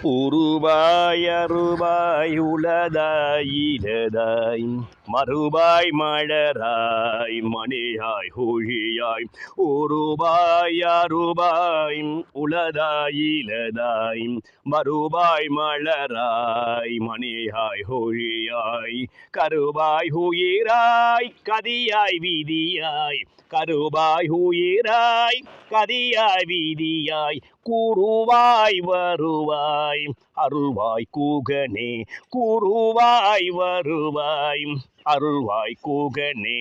உருவாய் அருவாய் உளதாய் இலதாய் மறுபாய் மலராய் மணியாய் ஒழியாய் உருவாய் அருவாய் உளதாய் இலதாய் மறுபாய் மலராய் மணியாய் ஒழியாய் கருவாய் உயிராய் கதியாய் விதியாய் கருவாய் உயிராய் கதியாய் விதியாய் கூறுவாய் வருவாய் அருள்வாய் கூகனே கூறுவாய் வருவாய் அருள்வாய் கூகனே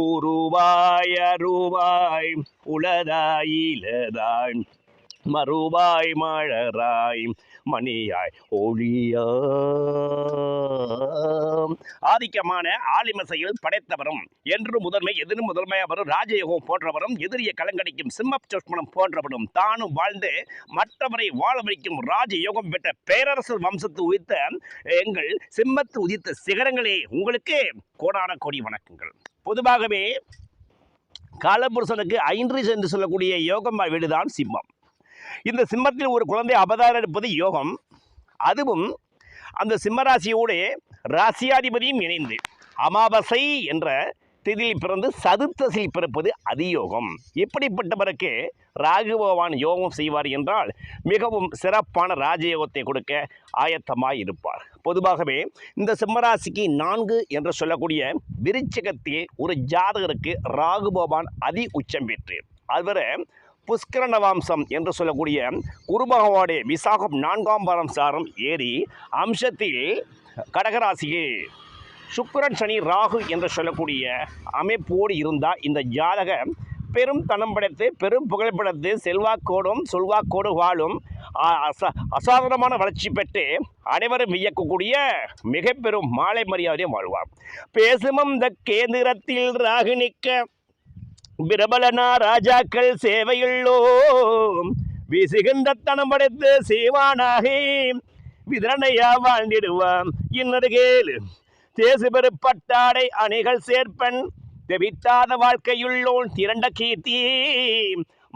உருவாய் அருவாய் உளதாய் இலதாய் மறுவாய் மலராய் மணியாய் ஒளியா. ஆதிக்கமான ஆலிமசையில் படைத்தவரும் என்று முதன்மை எதிரும் முதன்மையவரும் ராஜயோகம் போன்றவரும் எதிரிய கலங்கடிக்கும் சிம்ம சொஷ்மனம் போன்றவரும் தானும் வாழ்ந்து மற்றவரை வாழ வைக்கும் ராஜயோகம் பெற்ற பேரரசு வம்சத்து உதித்த எங்கள் சிம்மத்து உதித்த சிகரங்களே உங்களுக்கு கோடான கோடி வணக்கங்கள். பொதுவாகவே காலபுருஷனுக்கு 5 என்று சொல்லக்கூடிய யோகம் வீடுதான் சிம்மம். இந்த சிம்மத்தில் ஒரு குழந்தை அவதாரம் எடுப்பது யோகம். அதுவும் அந்த சிம்மராசியோடு ராசியாதிபதியும் இணைந்து அமாவாசை என்ற திதியில் பிறந்து சதுர்த்தசியில் பிறப்பது அதியோகம். இப்படிப்பட்டவருக்கு ராகு பகவான் யோகம் செய்வார் என்றால் மிகவும் சிறப்பான ராஜயோகத்தை கொடுக்க ஆயத்தமாய் இருப்பார். பொதுவாகவே இந்த சிம்மராசிக்கு 4 என்று சொல்லக்கூடிய விருச்சிகத்தில் ஒரு ஜாதகருக்கு ராகு பகவான் அதி உச்சம் பெற்று அதுவரை புஷ்கர நவாம்சம் என்று சொல்லக்கூடிய குரு பகவானுடைய விசாகம் 4ஆம் வாரம் சாரம் ஏறி அம்சத்தில் கடகராசியில் சுக்கிரன் சனி ராகு என்று சொல்லக்கூடிய அமைப்போடு இருந்தால் இந்த ஜாதகம் பெரும் தனம் படைத்து பெரும் புகழ்படுத்து செல்வாக்கோடும் சொல்வாக்கோடு வாழும் அசாதாரணமான வளர்ச்சி பெற்று அனைவரும் வியக்கக்கூடிய மிக பெரும் மாலை மரியாதையும் வாழ்வார். பேசுமம் த கேந்திரத்தில் ராகு நிற்க பிரபலனா ராஜாக்கள் சேவையுள்ளோ விசுகின்ற தனம் படைத்து சேவானாகி விதரணையா வாழ்ந்திடுவான் இன்னொரு கேளு தேசு பெருப்பட்டாடை அணிகள் சேர்ப்பன் தெவித்தாத வாழ்க்கையுள்ளோன் திரண்ட கீர்த்தி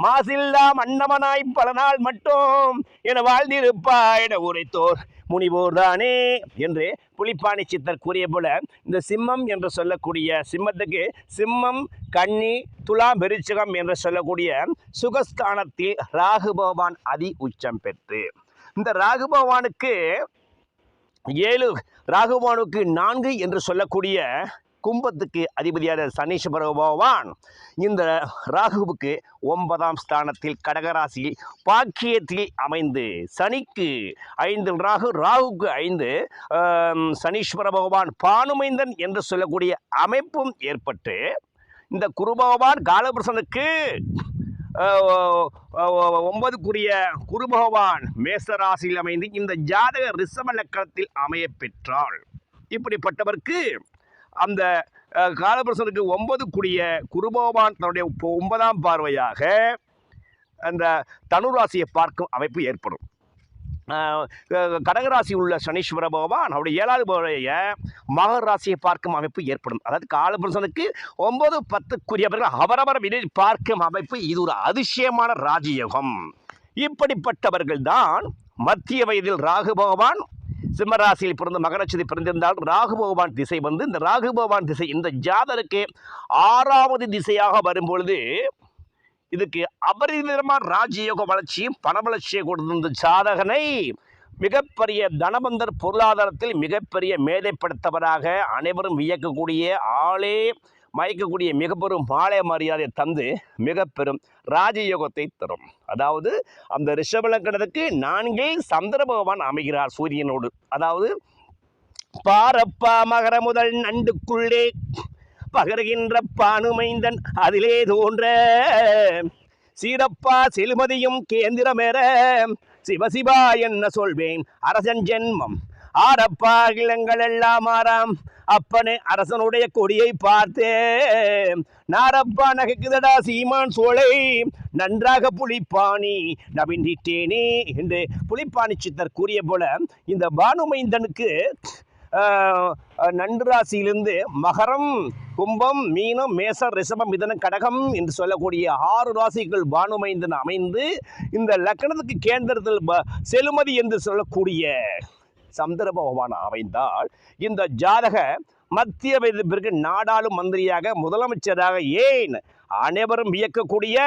மாசில்லா மன்னவனாய் பல நாள் மட்டும் என வாழ்ந்திருப்பாய் என உரைத்தோர் முனிவோர் தானே என்று புலிப்பாணி சித்தர் கூறிய போல இந்த சிம்மம் என்று சொல்லக்கூடிய சிம்மத்துக்கு சிம்மம் கன்னி துலாம் விருச்சிகம் என்று சொல்லக்கூடிய சுகஸ்தானத்தில் ராகு பகவான் அதி உச்சம் பெற்று இந்த ராகு பகவானுக்கு 4 என்று சொல்லக்கூடிய கும்பத்துக்கு அதிபதியான சனீஸ்வர பகவான் இந்த ராகுவுக்கு 9ஆம் ஸ்தானத்தில் கடகராசியில் பாக்கியத்தில் அமைந்து சனிக்கு 5 ராகுவுக்கு 5 சனீஸ்வர பகவான் பானுமைந்தன் என்று சொல்லக்கூடிய அமைப்பும் ஏற்பட்டு இந்த குரு பகவான் காலபுருஷனுக்கு 9க்குரிய குரு பகவான் மேசராசியில் அமைந்து இந்த ஜாதக ரிஷப லக்கணத்தில் அமைய பெற்றாள். இப்படிப்பட்டவருக்கு அந்த காலபுருஷனுக்கு 9க்குரிய குரு பகவான் தன்னுடைய 9ஆம் பார்வையாக அந்த தனுராசியை பார்க்கும் அமைப்பு ஏற்படும். கடகராசி உள்ள சனீஸ்வர பகவான் அவருடைய 7வது பார்வையை மகர ராசியை பார்க்கும் அமைப்பு ஏற்படும். அதாவது காலபுருஷனுக்கு 9, 10க்குரியவர்கள் அவரவர் வீட்டில் பார்க்கும் அமைப்பு இது ஒரு அதிசயமான ராஜயோகம். இப்படிப்பட்டவர்கள் தான் மத்திய வயதில் ராகு பகவான் சிம்மராசியில் பிறந்து மகரட்சதி பிறந்திருந்தால் ராகு பகவான் திசை வந்து இந்த ராகு பகவான் திசை இந்த ஜாதருக்கு 6வது திசையாக வரும்பொழுது இதுக்கு அபரிதமான ராஜயோக வளர்ச்சியும் பண வளர்ச்சியை கொடுத்த இந்த ஜாதகனை மிகப்பெரிய தனபந்தர் பொருளாதாரத்தில் மிகப்பெரிய மேதைப்படுத்தவராக அனைவரும் வியக்கக்கூடிய ஆளே மயக்கக்கூடிய மிக பெரும் மாலை மரியாதை தந்து மிக பெரும் ராஜயோகத்தை தரும். அதாவது அந்த ரிஷபலக்கணத்துக்கு 4 சந்திர பகவான் அமைகிறார் சூரியனோடு. அதாவது பாரப்பா மகர முதல் நண்டுக்குள்ளே பகருகின்ற பானுமைந்தன் அதிலே தோன்ற சீரப்பா செலுமதியும் கேந்திரமேற சிவசிவா என்ன சொல்வேன் அரசன் ஜென்மம் ஆரப்பா இளங்கள் எல்லாம் ஆறாம் அப்பனே அரசனுடைய கொடியை பார்த்தே நாரப்பா நகைக்குதடா சீமான் சோலை நன்றாக புலிப்பாணி நவிண்டிட்டேனே என்று புலிப்பாணி சித்தர் கூறிய போல இந்த பானுமைந்தனுக்கு நன்று ராசியிலிருந்து மகரம் கும்பம், மீனம், மேசம், ரிஷபம், மிதனம், கடகம் என்று சொல்லக்கூடிய 6 ராசிகள் பானுமைந்தன் அமைந்து இந்த லக்னத்துக்கு கேந்திரத்தில் செலுமதி என்று சொல்லக்கூடிய சந்திர பகவான் அமைந்தால் இந்த ஜாதக மத்திய வயது பிறகு நாடாளும் மந்திரியாக முதலமைச்சராக ஏன் அனைவரும் வியக்கக்கூடிய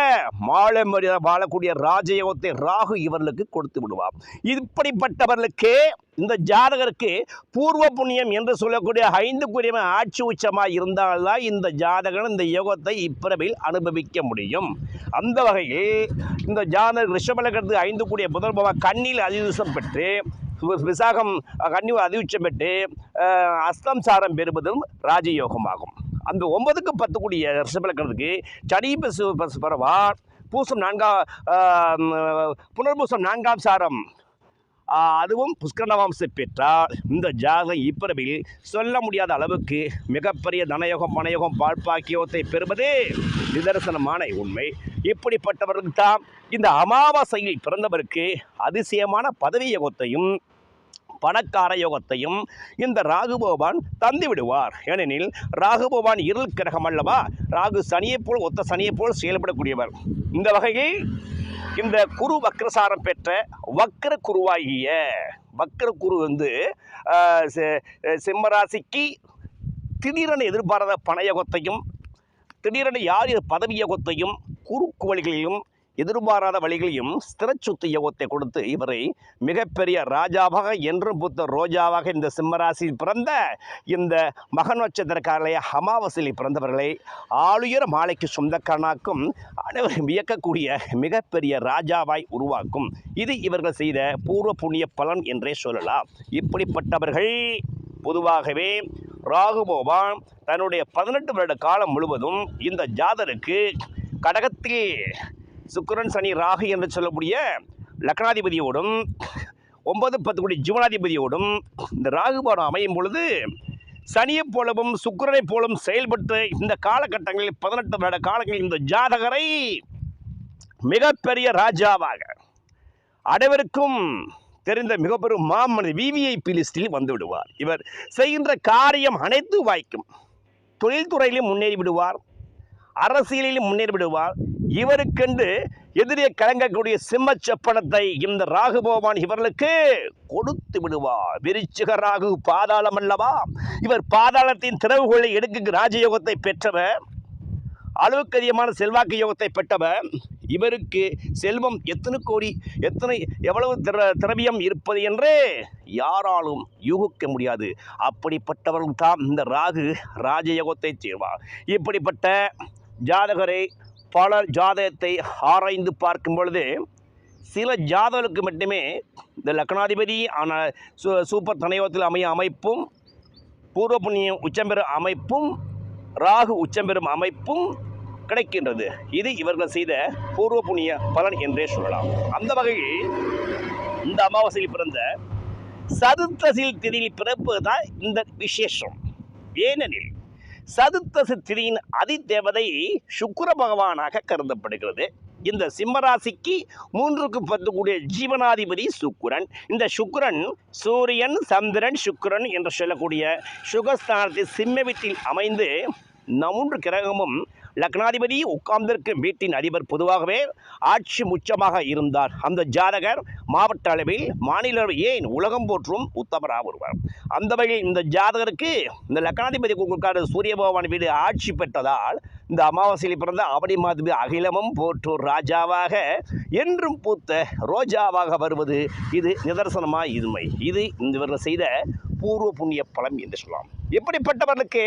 வாழக்கூடிய ராஜயோகத்தை ராகு இவர்களுக்கு கொடுத்து விடுவார். இப்படிப்பட்டவர்களுக்கு இந்த ஜாதகருக்கு பூர்வ புண்ணியம் என்று சொல்லக்கூடிய 5 ஆட்சி உச்சமாக இருந்தால்தான் இந்த ஜாதகன் இந்த யோகத்தை இப்பிறவில் அனுபவிக்க முடியும். அந்த வகையில் இந்த ஜாதக ரிஷபலகத்துக்கு 5 புதன் பகவான் கண்ணில் அதிர்ஷ்டம் பெற்று விசாகம் கன்னி அதிர்ஷ்டம் பெற்று அஸ்தம் சாரம் பெறுவதும் ராஜயோகமாகும். அந்த 9க்கு 10 ரிஷபலக்கணத்துக்கு சனி பரவார் பூசம் 4 புனர்பூசம் 4ஆம் சாரம் அதுவும் புஷ்கரணவாம்சம் பெற்றால் இந்த ஜாதகம் இப்பிறவில் சொல்ல முடியாத அளவுக்கு மிகப்பெரிய தனயோகம் மனயோகம் பால்பாக்கியோகத்தை பெறுவது நிதர்சனமான உண்மை. இப்படிப்பட்டவர்களுக்கு தான் இந்த அமாவாசையில் பிறந்தவருக்கு அதிசயமான பதவி யோகத்தையும் பணக்கார யோகத்தையும் இந்த ராகு பகவான் தந்து விடுவார். ஏனெனில் ராகு பகவான் இருள் கிரகம் அல்லவா, ராகு சனியை போல் ஒத்த சனியை போல் செயல்படக்கூடியவர். இந்த வகையில் இந்த குரு வக்ரசாரம் பெற்ற வக்ர குருவாகிய வக்ர குரு சிம்மராசிக்கு திடீரென எதிர்பாராத பணயோகத்தையும் திடீரென யார் பதவி யோகத்தையும் குறுக்கு வழிகளையும் எதிர்பாராத வழிகளையும் ஸ்திர சொத்து யோகத்தை கொடுத்து இவரை மிகப்பெரிய ராஜாவாக என்றும் புத்த ரோஜாவாக இந்த சிம்மராசியில் பிறந்த இந்த மக நட்சத்திரக்காரர்களே அமாவாசையில் பிறந்தவர்களை ஆளுயர மாலைக்கு சொந்தக்காரனாக்கும் அனைவரும் வியக்கக்கூடிய மிகப்பெரிய ராஜாவாய் உருவாக்கும். இது இவர்கள் செய்த பூர்வ புண்ணிய பலன் என்றே சொல்லலாம். இப்படிப்பட்டவர்கள் பொதுவாகவே ராகு பகவான் தன்னுடைய 18 வருட காலம் முழுவதும் இந்த ஜாதருக்கு கடகத்தில் சுக்கிரன் சனி ராகு என்று சொல்லக்கூடிய லக்னாதிபதியோடும் 9-10 ஜீவனாதிபதியோடும் இந்த ராகுபானம் அமையும் பொழுது சனியைப் போலவும் சுக்கிரனைப் போலவும் செயல்பட்டு இந்த காலகட்டங்களில் 18 வருட காலங்களில் இந்த ஜாதகரை மிகப்பெரிய ராஜாவாக அனைவருக்கும் தெரிந்த மிகப்பெரும் மாமனி விவிஐபி லிஸ்டில் வந்து விடுவார். இவர் செய்கின்ற காரியம் அனைத்து வாய்க்கும். தொழில்துறையிலும் முன்னேறி விடுவார், அரசியலிலும் முன்னேறி விடுவார். இவருக்கென்று எதிரே கலங்கக்கூடிய சிம்மச்சப்பனத்தை இந்த ராகு பகவான் இவர்களுக்கு கொடுத்து விடுவார். விருச்சிக ராகு பாதாளம் அல்லவா, இவர் பாதாளத்தின் திறவுகோலை எடுக்க ராஜயோகத்தை பெற்றவர், அளவுக்கு அதிகமான செல்வாக்கு யோகத்தை பெற்றவர். இவருக்கு செல்வம் எத்தனை கோடி எவ்வளவு திரவியம் இருப்பது என்று யாராலும் யூகிக்க முடியாது. அப்படிப்பட்டவர்கள் தான் இந்த ராகு ராஜயோகத்தை செய்வார். இப்படிப்பட்ட ஜாதகரை பலர் ஜாதகத்தை ஆராய்ந்து பார்க்கும் பொழுது சில ஜாதகர்களுக்கு மட்டுமே இந்த லக்னாதிபதி ஆனால் சூப்பர் தனயோகத்தில் அமைய அமைப்பும் பூர்வ புண்ணியம் உச்சம்பெறும் அமைப்பும் ராகு உச்சம்பெறும் அமைப்பும் கிடைக்கின்றது. இது இவர்கள் செய்த பூர்வ புண்ணிய பலன் என்றே சொல்லலாம். அந்த வகையில் இந்த அமாவாசையில் பிறந்த சதுர்த்தசில் திதியில் பிறப்பு தான் இந்த விசேஷம். ஏனெனில் சதுர்த்தசி திதியின் அதிதேவதை சுக்கிர பகவானாக கருதப்படுகிறது. இந்த சிம்மராசிக்கு 3க்கு 10 ஜீவனாதிபதி சுக்கிரன். இந்த சுக்கிரன் சூரியன் சந்திரன் சுக்கிரன் என்று சொல்லக்கூடிய சுகஸ்தானத்தில் சிம்ம வீட்டில் அமைந்து 3 கிரகமும் லக்னாதிபதி உட்கார்ந்திருக்கும் வீட்டின் அதிபர் பொதுவாகவே ஆட்சி முச்சமாக இருந்தார். அந்த ஜாதகர் மாவட்ட அளவில் மாநில ஏன் உலகம் போற்றும் உத்தமராக வருவார். அந்த வகையில் இந்த ஜாதகருக்கு இந்த லக்னாதிபதி சூரிய பகவான் வீடு ஆட்சி பெற்றதால் இந்த அமாவாசையில் பிறந்த ஆவணி மாதவி அகிலமும் போற்றோர் ராஜாவாக என்றும் பூத்த ரோஜாவாக வருவது இது நிதர்சனமாக இதுமை. இது இவர்கள் செய்த பூர்வ புண்ணிய பலம் என்று சொல்லலாம். எப்படிப்பட்டவர்களுக்கு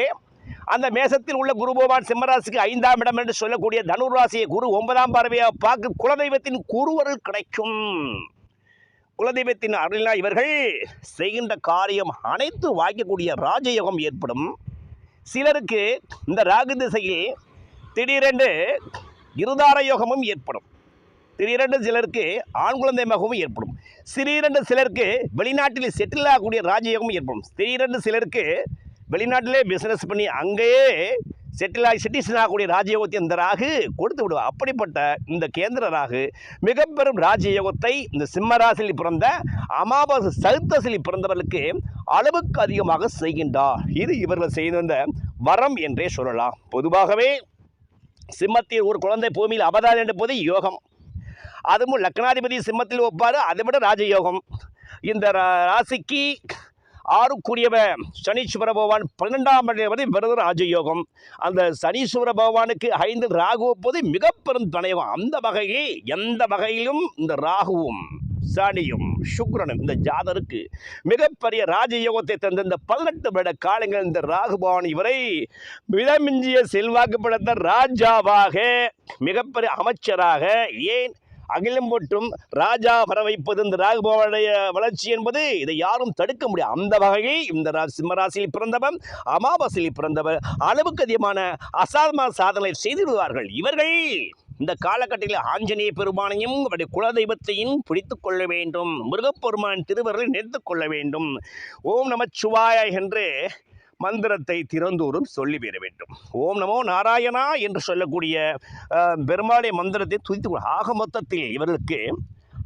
அந்த மேசத்தில் உள்ள குரு பகவான் சிம்மராசிக்கு 5ஆம் இடம் என்று சொல்லக்கூடிய தனுராசியை குரு 9ஆம் பார்வையாக பார்க்க குலதெய்வத்தின் குருவருள் கிடைக்கும். குலதெய்வத்தின் அருளினால் இவர்கள் செய்கின்ற காரியம் அனைத்து வாய்க்கக்கூடிய ராஜயோகம் ஏற்படும். சிலருக்கு இந்த ராகு திசையில் திடீரென்று இருதார யோகமும் ஏற்படும். திடீரென்று சிலருக்கு ஆண் குழந்தை மகமும் ஏற்படும். திடீரென்று சிலருக்கு வெளிநாட்டில் செட்டில் ஆகக்கூடிய ராஜயோகமும் ஏற்படும். திடீரென்று சிலருக்கு வெளிநாட்டிலே பிஸ்னஸ் பண்ணி அங்கேயே சிட்டிசன் ஆகக்கூடிய ராஜயோகத்தை இந்த ராகு கொடுத்து விடுவார். அப்படிப்பட்ட இந்த கேந்திர ராகு மிக பெரும் ராஜயோகத்தை இந்த சிம்மராசியில் பிறந்த அமாவாசை சதுர்த்தசியில் பிறந்தவர்களுக்கு அளவுக்கு அதிகமாக செய்கின்றார். இது இவர்கள் செய்த வரம் என்றே சொல்லலாம். பொதுவாகவே சிம்மத்தில் ஒரு குழந்தை பூமியில் அவதாரம் என்பது யோகம். அதுவும் லக்னாதிபதி சிம்மத்தில் ஒப்பாரு, அதை விட ராஜயோகம். இந்த ராசிக்கு ஆறுக்குரியவ சனீஸ்வர பகவான் 12ஆம் இடத்தை வருது ராஜயோகம். அந்த சனீஸ்வர பகவானுக்கு 5 ராகு ஒப்பது மிக பெரும் துணையம். அந்த வகையில் எந்த வகையிலும் இந்த ராகுவும் சனியும் சுக்கிரனும் இந்த ஜாதருக்கு மிகப்பெரிய ராஜயோகத்தை தந்த இந்த 18 வருட காலங்கள் இந்த ராகுபவான் இவரை விலமிஞ்சிய செல்வாக்கு படைத்த ராஜாவாக, மிகப்பெரிய அமைச்சராக, ஏன் அகிலம் போற்றும் ராஜா வர வைப்பது இந்த ராகுபவனுடைய வளர்ச்சி என்பது இதை யாரும் தடுக்க முடியாது. அந்த வகையில் இந்த சிம்மராசியில் பிறந்தவர், அமாவாசையில் பிறந்தவர் அளவுக்கு அதிகமான அசாதாரண சாதனை செய்திடுவார்கள். இவர்கள் இந்த காலகட்டத்தில் ஆஞ்சநேய பெருமானையும் அவருடைய குலதெய்வத்தையும் பிடித்துக் கொள்ள வேண்டும். முருகப்பெருமான் திருவருளை நினைத்துக் கொள்ள வேண்டும். ஓம் நமச்சிவாய என்று மந்திரத்தை திறந்தோறும் சொல்லி பெற வேண்டும். ஓம் நமோ நாராயணா என்று சொல்லக்கூடிய பெருமாளை மந்திரத்தை துதித்து. ஆக மொத்தத்தில் இவர்களுக்கு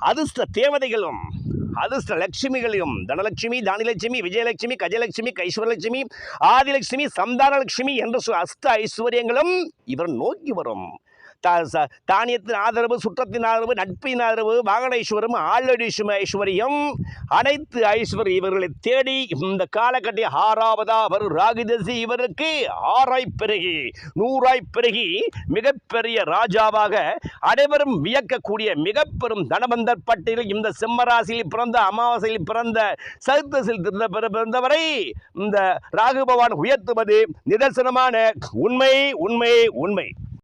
அதிர்ஷ்ட தேவதைகளும் அதிர்ஷ்ட லட்சுமிகளையும் தனலட்சுமி, தானிலட்சுமி, விஜயலட்சுமி, கஜலட்சுமி, கைஸ்வரலட்சுமி, ஆதிலட்சுமி, சந்தானலட்சுமி என்ற அஷ்ட ஐஸ்வர்யங்களும் இவர் நோக்கி வரும். தானியத்தின் ஆதரவு, சுற்றத்தின் ஆதரவு, நட்பின் ஆதரவு, வாகன ஐஸ்வரம், ஐஸ்வர்யம், அனைத்து ஐஸ்வர்யம் இவர்களை தேடி இந்த காலகட்ட 6ஆவதா வரும் ராகுதசி இவருக்கு 6ஆய் பெருகி 100ஆய் பெருகி மிகப்பெரிய ராஜாவாக அனைவரும் வியக்கக்கூடிய மிக பெரும் தனபந்தர் பட்டியலில் இந்த சிம்மராசியில் பிறந்த, அமாவாசையில் பிறந்த, சதுர்த்தசில் பிறந்தவரை இந்த ராகு பகவான் உயர்த்துவது நிதர்சனமான உண்மை.